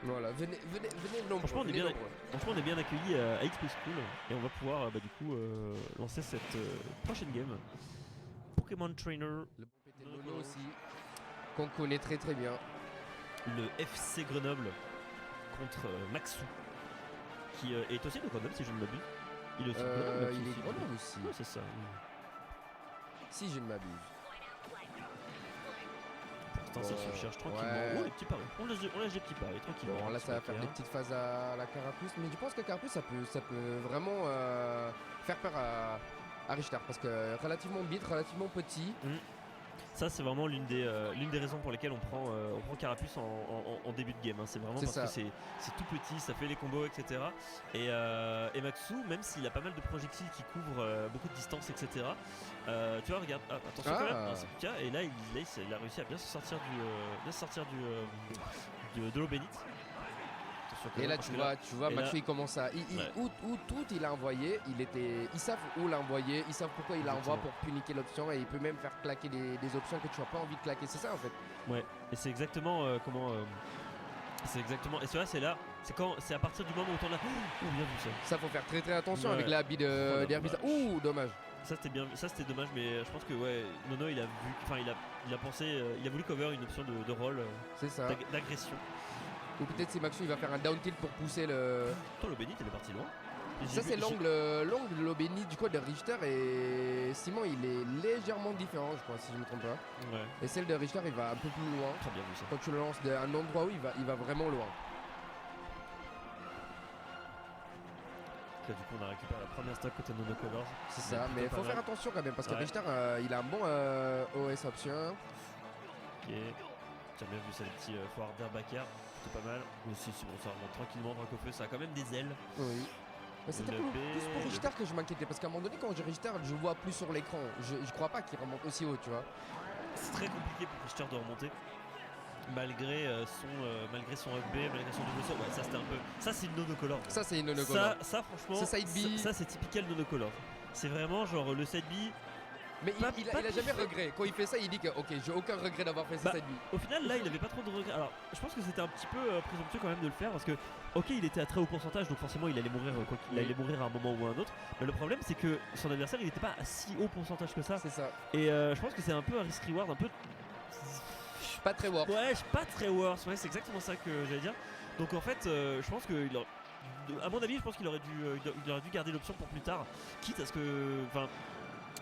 Voilà, venez nombreux. Franchement, venez nombreux. on est bien accueillis à X-Play School et on va pouvoir du coup lancer cette prochaine game. Pokémon Trainer, Le bon PT Nono aussi, qu'on connaît très très bien. le FC Grenoble contre Maxou, qui est aussi de Grenoble si je ne m'abuse. Il est aussi de Grenoble. Maxou Il est aussi. Grenoble aussi, Ouais, c'est ça. si je ne m'abuse. Pour l'instant, ça se cherche tranquillement. ouais. Oh, les petits paris. On lâche les petits paris tranquillement. Bon, là petit ça va faire paquet, des petites phases à la Carapuce, mais je pense que Carapuce ça peut vraiment faire peur à Richter parce que relativement vite, relativement petit. Ça, c'est vraiment l'une des raisons pour lesquelles on prend Carapuce en début de game. Hein. C'est vraiment C'est parce ça. que c'est tout petit, ça fait les combos, etc. Et Maxou, même s'il a pas mal de projectiles qui couvrent beaucoup de distance, etc. Tu vois, regarde, attention quand même. Hein, c'est le cas. Et là, il a réussi à bien se sortir de l'eau bénite. Attention quand Et même, là parce tu que vois, et Maxou là- il commence à. Ouais. Où tout il a envoyé, ils savent où l'a envoyé, ils savent pourquoi il l'envoie pour puniquer l'option et il peut même faire claquer des options que tu n'as pas envie de claquer. C'est ça en fait. Ouais, et c'est exactement c'est exactement. Et c'est à partir du moment où t'en as. Oh, bien vu ça. Ça faut faire très très attention Ouais. avec la bille Oh, la d'Herbisa. vache. Ouh, dommage. Ça c'était bien, ça c'était dommage, mais je pense que ouais, Nono il a vu, enfin il a pensé, il a voulu cover une option de rôle, C'est ça. d'agression. Ou peut-être c'est Maxou il va faire un down tilt pour pousser le. Attends, le Bénit il est parti loin. Et Ça j'ai c'est vu- l'angle de l'Obéni du code de Richter et Simon il est légèrement différent je crois si je me trompe pas. Ouais, Et celle de Richter il va un peu plus loin. très bien vu ça. Quand tu le lances d'un endroit où il va vraiment loin. Là, du coup on a récupéré la première stock côté Nono Colors. C'est ça, mais plutôt faut pas faire mal. attention quand même parce que Ouais. Richter il a un bon OS option. Ok. J'ai bien vu ça, le petit foire d'Herbacar, c'était pas mal. Aussi c'est bon, ça remonte tranquillement, Dracofeu, ça a quand même des ailes. Oui. Mais c'était Le plus B, pour le Richter que je m'inquiétais parce qu'à un moment donné quand j'ai Richter je vois plus sur l'écran. Je crois pas qu'il remonte aussi haut tu vois. C'est très compliqué pour Richter de remonter. Malgré son up B, malgré son double saut. Ouais, ça c'était un peu. Ça c'est une nonocolor. Ça c'est une nono Ça franchement. C'est side B. Ça c'est typical nonocolor. C'est vraiment genre le side B. Mais Pas- il pas a jamais plus- regret. Quand il fait ça il dit que ok j'ai aucun regret d'avoir fait Bah, ça de lui. Au final là il avait pas trop de regrets. Alors je pense que c'était un petit peu présomptueux quand même de le faire parce que ok il était à très haut pourcentage donc forcément il allait mourir il allait mourir à un moment ou à un autre. Mais le problème c'est que son adversaire il était pas à si haut pourcentage que ça. C'est ça. Et je pense que c'est un peu un risk reward un peu. Pas très worth. Ouais, pas très worse, ouais, c'est exactement ça que j'allais dire. Donc en fait, je pense que, à mon avis, je pense qu'il aurait dû garder l'option pour plus tard, quitte à ce que, enfin,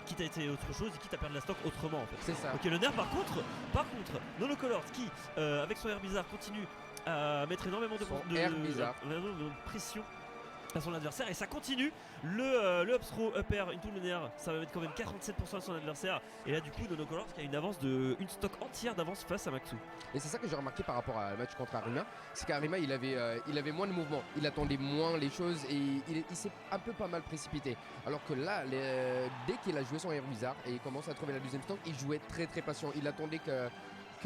quitte à être autre chose et quitte à perdre la stock autrement en fait. C'est ça. Ok, le nerf par contre, Nonocolor qui, avec son air bizarre, continue à mettre énormément de, Son air bizarre. de pression à son adversaire et ça continue. Le up throw, up air into le nerf, ça va mettre quand même 47% à son adversaire. Et là, du coup, Nonocolor qui a une avance une stock entière d'avance face à Maxou. Et c'est ça que j'ai remarqué par rapport à le match contre Arima, c'est qu'Arima il avait moins de mouvement, il attendait moins les choses et il s'est un peu pas mal précipité. Alors que là, dès qu'il a joué son air bizarre et il commence à trouver la deuxième stock, il jouait très très patient. Il attendait que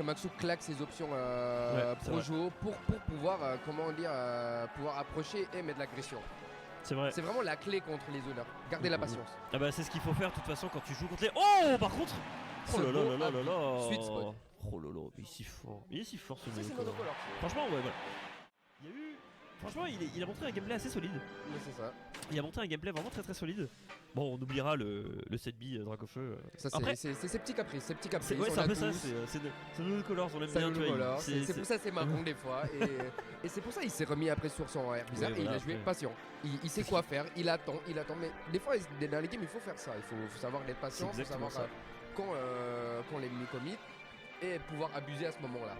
Maxou claque ses options c'est Projo pour pouvoir pouvoir approcher et mettre de l'agression. C'est vrai. C'est vraiment la clé contre les honneurs. Gardez la patience. Ah bah c'est ce qu'il faut faire de toute façon quand tu joues contre les. Oh par contre. Oh là là là là là là. Sweet spot. Oh là là, mais il est si fort. Il est si fort ce Ça c'est Nonocolor. monocolore. Franchement ouais voilà. Il y a eu. Franchement il a montré un gameplay assez solide. Mais c'est ça. Il a montré un gameplay vraiment très très solide. Bon on oubliera le 7B Dracofeu. Ça Après c'est ses petits caprices, ouais on c'est un a peu ça, tous. c'est Nonocolor, on l'aime Ça bien nous tu vois. colore, c'est pour ça c'est marrant des fois et c'est pour ça il s'est remis après sur son air bizarre Ouais, et il voilà, a joué après. patient. Il sait quoi faire, il attend mais des fois dans les games il faut faire ça, il faut savoir être patient, C'est il faut savoir exactement quand l'ennemi commit et pouvoir abuser à ce moment-là.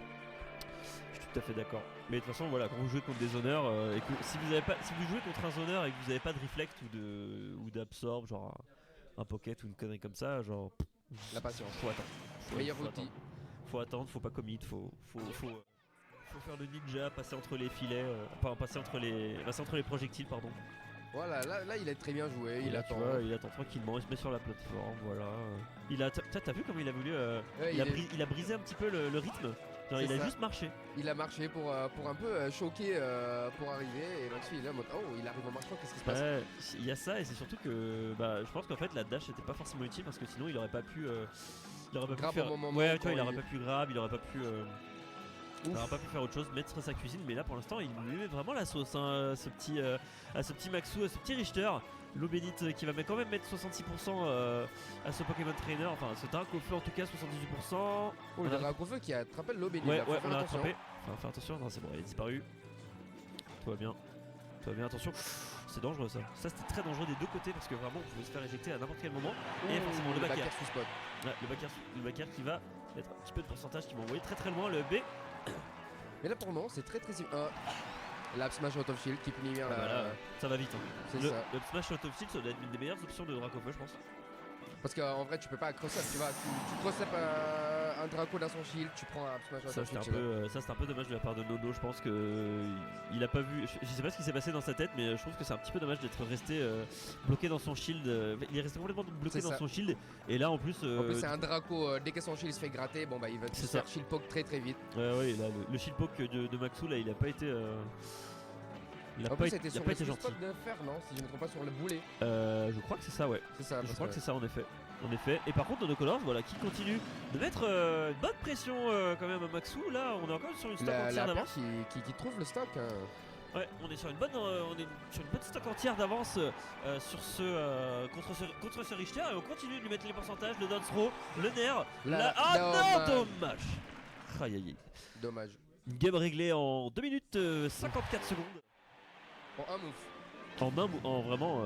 Je suis tout à fait d'accord. Mais de toute façon, voilà, quand vous jouez contre des zoners, et que si vous jouez contre un zoner et que vous n'avez pas de reflect ou d'absorb, genre un pocket ou une connerie comme ça, genre La patience. faut attendre. Meilleur faut outil. attendre. Faut attendre, faut pas commit, faut faire le ninja, passer entre les filets, passer entre les projectiles, pardon. Voilà, là il a très bien joué, Et il là, attend. tu vois, il attend tranquillement, il se met sur la plateforme, voilà. T'as vu comment il a voulu Ouais, il a brisé un petit peu le rythme. Genre, C'est il a ça. juste marché. Il a marché pour un peu choquer pour arriver et là-dessus il est en mode oh il arrive en marchant, qu'est-ce qui se passe? Ouais, il y a ça et c'est surtout que je pense qu'en fait la dash était pas forcément utile parce que sinon il aurait pas pu Grab au moment ouais, tu quand vois, il aurait il- pas pu grab, il aurait pas pu Il n'aura pas pu faire autre chose, mettre sa cuisine, mais là pour l'instant il lui met vraiment la sauce hein, à ce petit Maxou, à ce petit Richter. L'eau bénite qui va quand même mettre 66% à ce Pokémon Trainer, enfin ce Dracofeu en tout cas 78%. Oh, le Dracofeu qui attrape le béni. Ouais, on l'a attrapé. Enfin, faire attention, non c'est bon, il est disparu. Tout va bien. Tout va bien, attention. C'est dangereux ça. Ça c'était très dangereux des deux côtés parce que vraiment vous pouvez se faire éjecter à n'importe quel moment. Et forcément le Backer. Ouais, le Backer qui va mettre un petit peu de pourcentage qui va envoyer très très loin le B. Mais là pour le moment c'est très simple. L'Up Smash Out of Shield qui punit bien ça va vite hein. C'est ça. Le Smash Out of Shield ça doit être une des meilleures options de Dracofeu je pense. Parce qu'en vrai tu peux pas cross-up, tu vois, tu cross-up un Draco dans son shield, tu prends un Up Smash Out of Shield. Ça c'est un peu dommage de la part de Nono, je pense que il a pas vu, je sais pas ce qui s'est passé dans sa tête mais je trouve que c'est un petit peu dommage d'être resté bloqué dans son shield, il est resté complètement bloqué dans son shield et là en plus c'est un Draco, dès que son shield se fait gratter, bon bah il va se faire shield poke très vite. Ouais là le shield poke de Maxou là il a pas été en plus c'était sur le spot de fer non, si je ne me trompe pas sur le boulet. Je crois que c'est ça ouais. C'est ça. Je crois que c'est ça en effet. Et par contre Nono Colors voilà qui continue de mettre une bonne pression quand même à Maxou. Là on est encore sur une stock entière d'avance. Qui trouve le stock. Ouais, on est sur une bonne stock entière d'avance contre ce Richter et on continue de lui mettre les pourcentages, le down throw, le nerf. Non, dommage. Aïe. Dommage. Une game réglée en 2 minutes 54 secondes. En un move. En vraiment